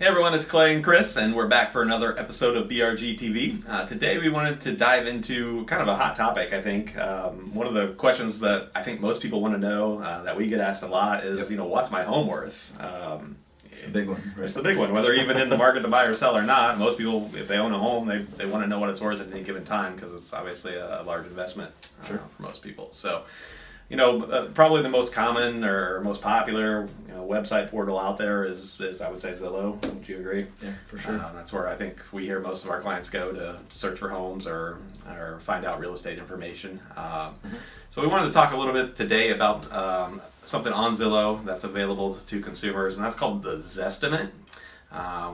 Hey everyone, it's Clay and Chris, and we're back for another episode of BRG TV. Today we wanted to dive into kind of a hot topic, I think. One of the questions that I think most people want to know, that we get asked a lot is, what's my home worth? It's the big one, right? It's the big one. Whether you're even in the market to buy or sell or not, most people, if they own a home, they want to know what it's worth at any given time because it's obviously a large investment for most people. So, probably the most common or most popular website portal out there is I would say Zillow. Would you agree? Yeah, for sure. That's where I think we hear most of our clients go to search for homes or find out real estate information. So we wanted to talk a little bit today about something on Zillow that's available to consumers, and that's called the Zestimate.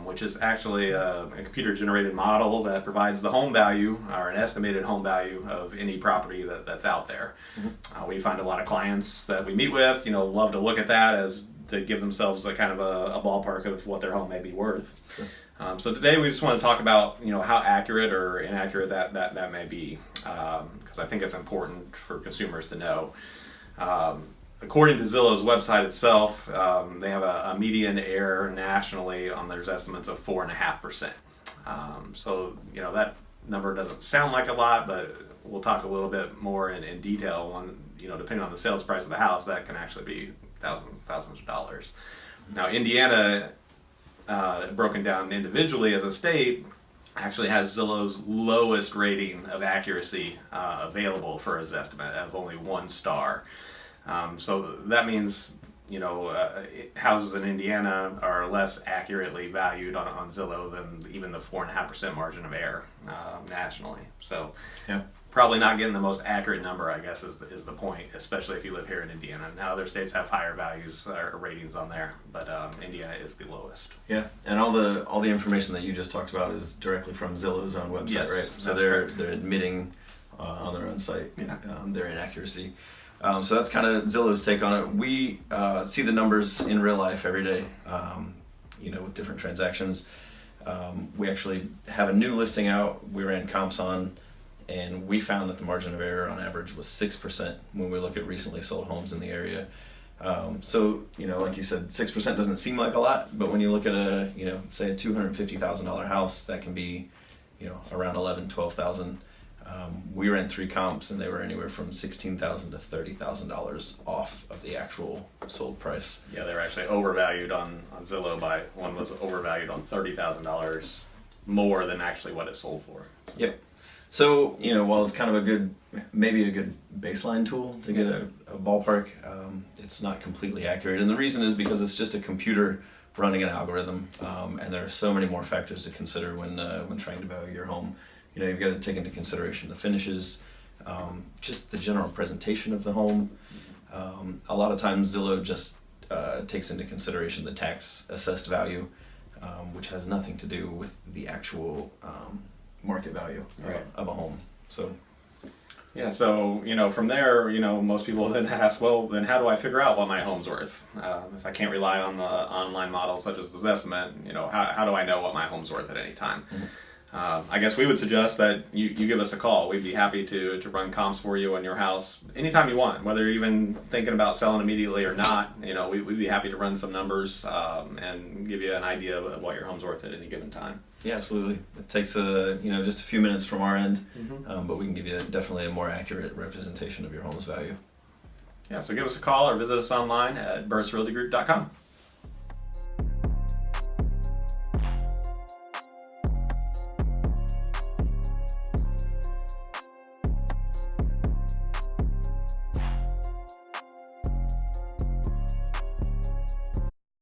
Which is actually a computer-generated model that provides the home value or an estimated home value of any property that's out there. We find a lot of clients that we meet with, love to look at that as to give themselves a kind of a ballpark of what their home may be worth. Sure. So today we just want to talk about how accurate or inaccurate that may be, because I think it's important for consumers to know. According to Zillow's website itself, they have a median error nationally on their estimates of 4.5%. So that number doesn't sound like a lot, but we'll talk a little bit more in detail on depending on the sales price of the house, that can actually be thousands of dollars. Now Indiana, broken down individually as a state, actually has Zillow's lowest rating of accuracy available for his estimate of only 1 star. So that means, houses in Indiana are less accurately valued on Zillow than even the 4.5% margin of error nationally. So probably not getting the most accurate number, I guess, is the point, especially if you live here in Indiana. Now other states have higher values or ratings on there, but Indiana is the lowest. Yeah, and all the information that you just talked about is directly from Zillow's own website, Yes, right? So they're admitting on their own site their inaccuracy. So that's kind of Zillow's take on it. We see the numbers in real life every day, with different transactions. We actually have a new listing out. We ran comps on, and we found that the margin of error on average was 6% when we look at recently sold homes in the area. So, like you said, 6% doesn't seem like a lot, but when you look at say a $250,000 house, that can be, around $11,000, $12,000. We ran 3 comps and they were anywhere from $16,000 to $30,000 off of the actual sold price. Yeah, they were actually overvalued on Zillow by, one was overvalued on $30,000 more than actually what it sold for. Yep. So, while it's kind of maybe a good baseline tool to get a ballpark, it's not completely accurate. And the reason is because it's just a computer running an algorithm, and there are so many more factors to consider when trying to value your home. You've got to take into consideration the finishes, just the general presentation of the home. A lot of times Zillow just takes into consideration the tax assessed value, which has nothing to do with the actual market value of a home. So from there, most people then ask, well, then how do I figure out what my home's worth? If I can't rely on the online models such as the Zestimate, how do I know what my home's worth at any time? I guess we would suggest that you give us a call. We'd be happy to run comps for you on your house anytime you want, whether you're even thinking about selling immediately or not. We'd be happy to run some numbers and give you an idea of what your home's worth at any given time. Yeah, absolutely. It takes just a few minutes from our end, but we can give you definitely a more accurate representation of your home's value. Yeah, so give us a call or visit us online at burrisrealtygroup.com.